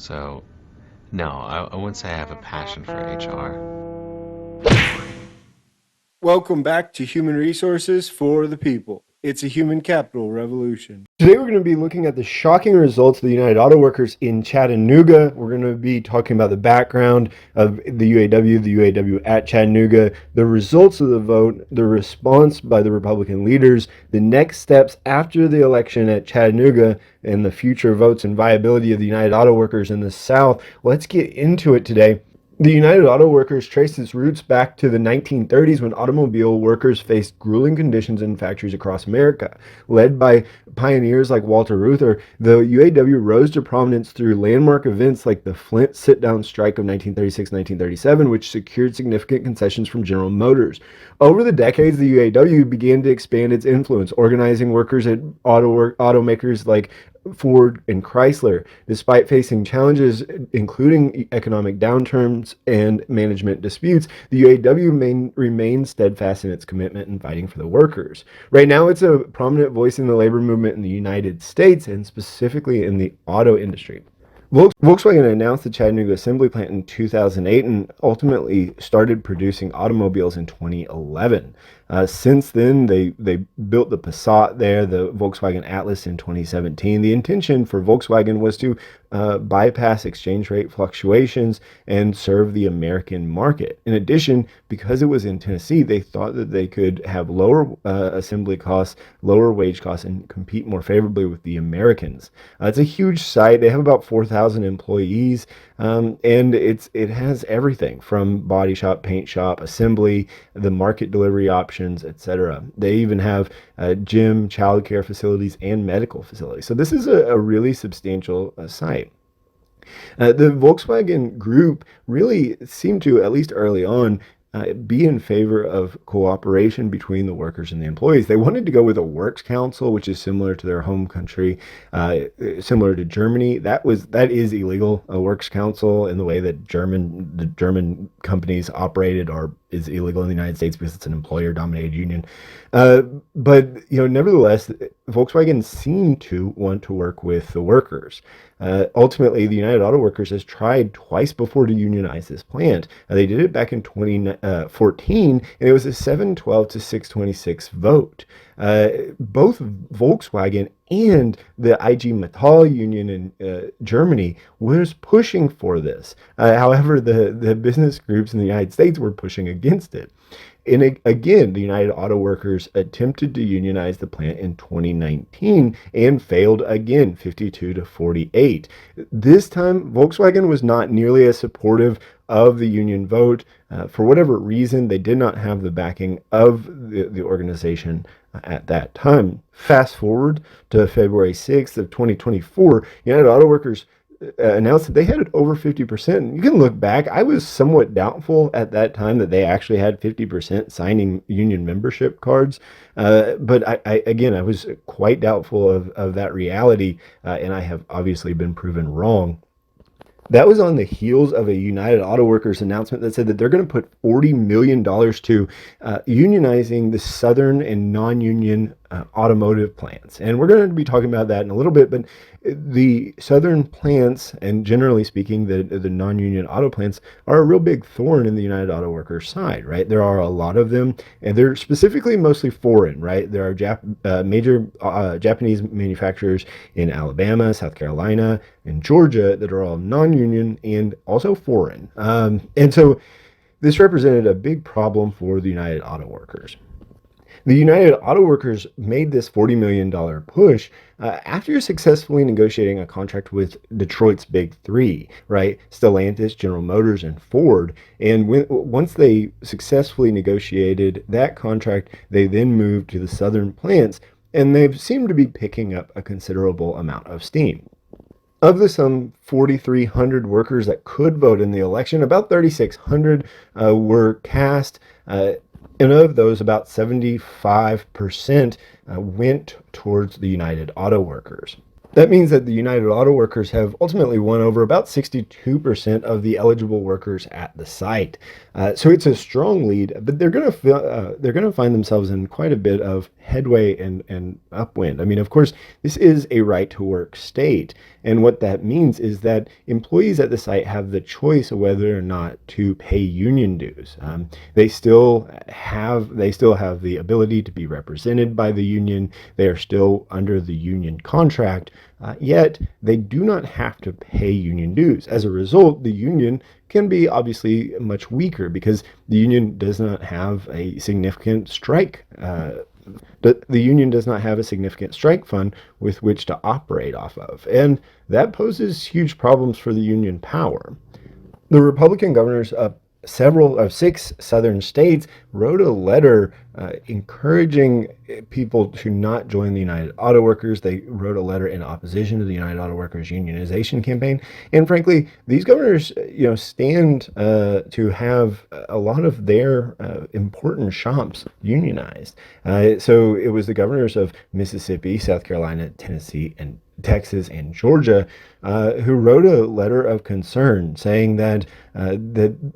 So, no, I wouldn't say I have a passion for HR. Welcome back to Human Resources for the People. It's a human capital revolution. Today we're going to be looking at the shocking results of the United Auto Workers in Chattanooga. We're going to be talking about the background of the UAW at Chattanooga, the results of the vote, the response by the Republican leaders, the next steps after the election at Chattanooga, and the future votes and viability of the United Auto Workers in the South. Let's get into it today. The United Auto Workers traced its roots back to the 1930s when automobile workers faced grueling conditions in factories across America. Led by pioneers like Walter Reuther, the UAW rose to prominence through landmark events like the Flint sit-down strike of 1936-1937, which secured significant concessions from General Motors. Over the decades, the UAW began to expand its influence, organizing workers at automakers like Ford and Chrysler. Despite facing challenges, including economic downturns and management disputes, the UAW remains steadfast in its commitment in fighting for the workers. Right now, it's a prominent voice in the labor movement in the United States and specifically in the auto industry. Volkswagen announced the Chattanooga assembly plant in 2008 and ultimately started producing automobiles in 2011. Since then, they built the Passat there, the Volkswagen Atlas in 2017. The intention for Volkswagen was to bypass exchange rate fluctuations and serve the American market. In addition, because it was in Tennessee, they thought that they could have lower assembly costs, lower wage costs, and compete more favorably with the Americans. It's a huge site. They have about 4,000 employees, and it has everything from body shop, paint shop, assembly, the market delivery options, etc. They even have gym, childcare facilities, and medical facilities. So this is a really substantial site. The Volkswagen Group really seemed to, at least early on, be in favor of cooperation between the workers and the employees. They wanted to go with a works council, which is similar to their home country, similar to Germany. That is illegal. A works council, in the way that the German companies operated, is illegal in the United States because it's an employer-dominated union. But nevertheless, Volkswagen seemed to want to work with the workers. Ultimately, the United Auto Workers has tried twice before to unionize this plant. They did it back in 2014, and it was a 712 to 626 vote. Both Volkswagen and the IG Metall union in Germany was pushing for this. However, the business groups in the United States were pushing against it. And again, the United Auto Workers attempted to unionize the plant in 2019 and failed again, 52 to 48. This time, Volkswagen was not nearly as supportive of the union vote. For whatever reason, they did not have the backing of the organization at that time. Fast forward to February 6th of 2024, United Auto Workers announced that they had over 50%. You can look back. I was somewhat doubtful at that time that they actually had 50% signing union membership cards. But I was quite doubtful of that reality, and I have obviously been proven wrong. That was on the heels of a United Auto Workers announcement that said that they're going to put $40 million to unionizing the southern and non-union automotive plants. And we're going to be talking about that in a little bit, but the southern plants, and generally speaking, the non-union auto plants, are a real big thorn in the United Auto Workers side, right? There are a lot of them, and they're specifically mostly foreign, right? There are major Japanese manufacturers in Alabama, South Carolina, and Georgia that are all non-union and also foreign. And so this represented a big problem for the United Auto Workers. The United Auto Workers made this $40 million push after successfully negotiating a contract with Detroit's big three, right? Stellantis, General Motors, and Ford. And once they successfully negotiated that contract, they then moved to the southern plants, and they've seemed to be picking up a considerable amount of steam. Of the some 4,300 workers that could vote in the election, about 3,600 were cast. And of those, about 75% went towards the United Auto Workers. That means that the United Auto Workers have ultimately won over about 62% of the eligible workers at the site. So it's a strong lead, but they're going to find themselves in quite a bit of headway and upwind. I mean, of course, this is a right to work state, and what that means is that employees at the site have the choice of whether or not to pay union dues. They still have the ability to be represented by the union. They are still under the union contract. Yet they do not have to pay union dues. As a result, the union can be obviously much weaker because the union does not have a significant strike. The union does not have a significant strike fund with which to operate off of, and that poses huge problems for the union power. The Republican governors of several of 6 southern states wrote a letter encouraging people to not join the United Auto Workers. They wrote a letter in opposition to the United Auto Workers unionization campaign. And frankly, these governors, stand to have a lot of their important shops unionized. So it was the governors of Mississippi, South Carolina, Tennessee, and Texas and Georgia, who wrote a letter of concern saying that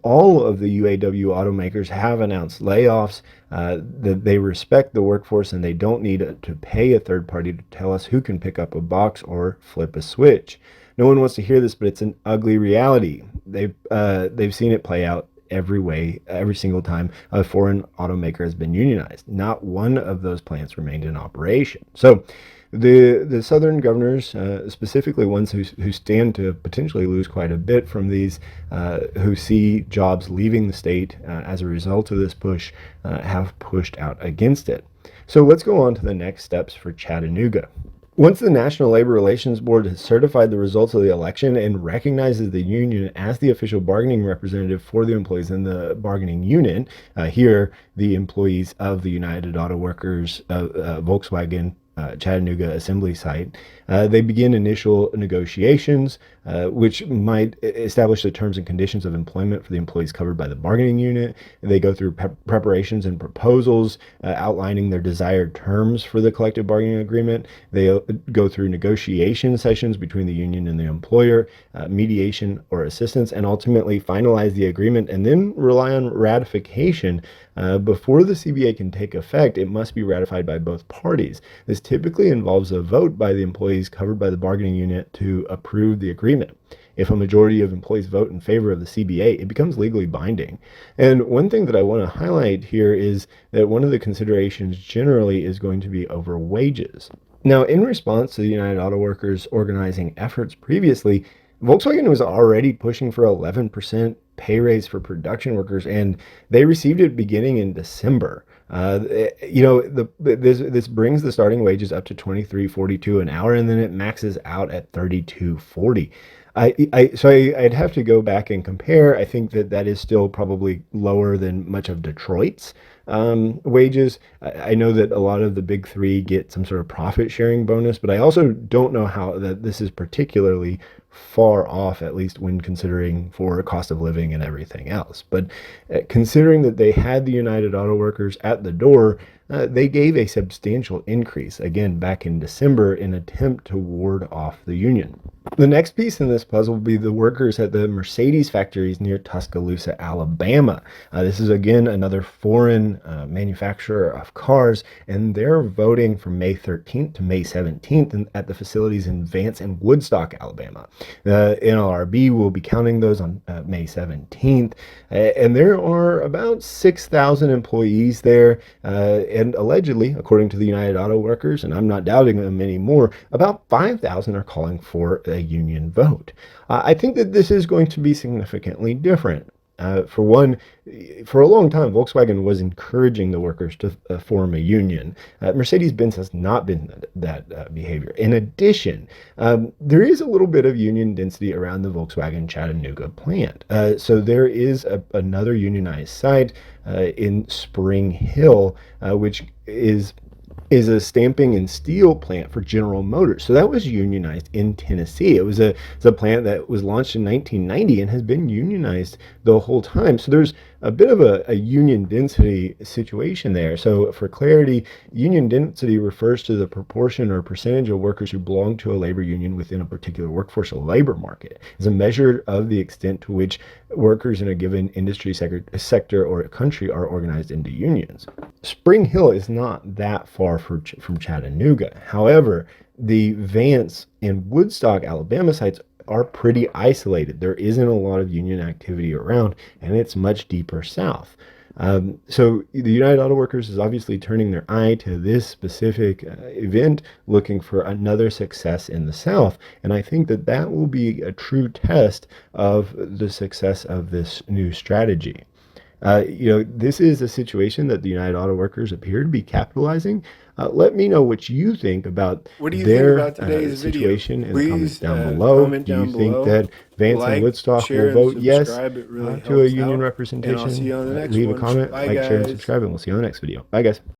all of the UAW automakers have announced layoffs, that they respect the workforce and they don't need to pay a third party to tell us who can pick up a box or flip a switch. No one wants to hear this, but it's an ugly reality. They've seen it play out every single time a foreign automaker has been unionized. Not one of those plants remained in operation. So the southern governors, specifically ones who stand to potentially lose quite a bit from these, who see jobs leaving the state as a result of this push, have pushed out against it. So let's go on to the next steps for Chattanooga. Once the National Labor Relations Board has certified the results of the election and recognizes the union as the official bargaining representative for the employees in the bargaining unit, here the employees of the United Auto Workers, Volkswagen, Chattanooga assembly site, they begin initial negotiations, which might establish the terms and conditions of employment for the employees covered by the bargaining unit. They go through preparations and proposals outlining their desired terms for the collective bargaining agreement. They go through negotiation sessions between the union and the employer, mediation or assistance, and ultimately finalize the agreement and then rely on ratification. Before the CBA can take effect, it must be ratified by both parties. This typically involves a vote by the employees covered by the bargaining unit to approve the agreement. If a majority of employees vote in favor of the CBA, it becomes legally binding. And one thing that I want to highlight here is that one of the considerations generally is going to be over wages. Now, in response to the United Auto Workers organizing efforts previously, Volkswagen was already pushing for 11% pay raise for production workers, and they received it beginning in December. This brings the starting wages up to $23.42 an hour, and then it maxes out at $32.40. I'd have to go back and compare. I think that is still probably lower than much of Detroit's wages. I know that a lot of the big three get some sort of profit sharing bonus, but I also don't know how that this is particularly far off, at least when considering for cost of living and everything else. But considering that they had the United Auto Workers at the door, they gave a substantial increase, again, back in December, in an attempt to ward off the union. The next piece in this puzzle will be the workers at the Mercedes factories near Tuscaloosa, Alabama. This is, again, another foreign manufacturer of cars, and they're voting from May 13th to May 17th at the facilities in Vance and Woodstock, Alabama. The NLRB will be counting those on May 17th, and there are about 6,000 employees there, and allegedly, according to the United Auto Workers, and I'm not doubting them anymore, about 5,000 are calling for a union vote. I think that this is going to be significantly different. For one, for a long time, Volkswagen was encouraging the workers to form a union. Mercedes-Benz has not been that behavior. In addition, there is a little bit of union density around the Volkswagen Chattanooga plant. So there is another unionized site in Spring Hill, which is a stamping and steel plant for General Motors. So that was unionized in Tennessee. It's a plant that was launched in 1990 and has been unionized the whole time. So there's a bit of a union density situation there. So, for clarity, union density refers to the proportion or percentage of workers who belong to a labor union within a particular workforce or labor market. It's a measure of the extent to which workers in a given industry sector or country are organized into unions. Spring Hill is not that far from Chattanooga. However, the Vance and Woodstock, Alabama sites are pretty isolated. There isn't a lot of union activity around, and it's much deeper south. So the United Auto Workers is obviously turning their eye to this specific event, looking for another success in the South. And I think that that will be a true test of the success of this new strategy. This is a situation that the United Auto Workers appear to be capitalizing. Let me know what you think about What do you think their about today's video? situation in the comments Please down below. comment Do you down think below. that Vance and Like, Woodstock will share, and vote yes subscribe. It really to a helps union out. And I'll see representation? you on the next Leave a one. comment, Bye, like, share, and guys. subscribe, and we'll see you on the next video. Bye, guys.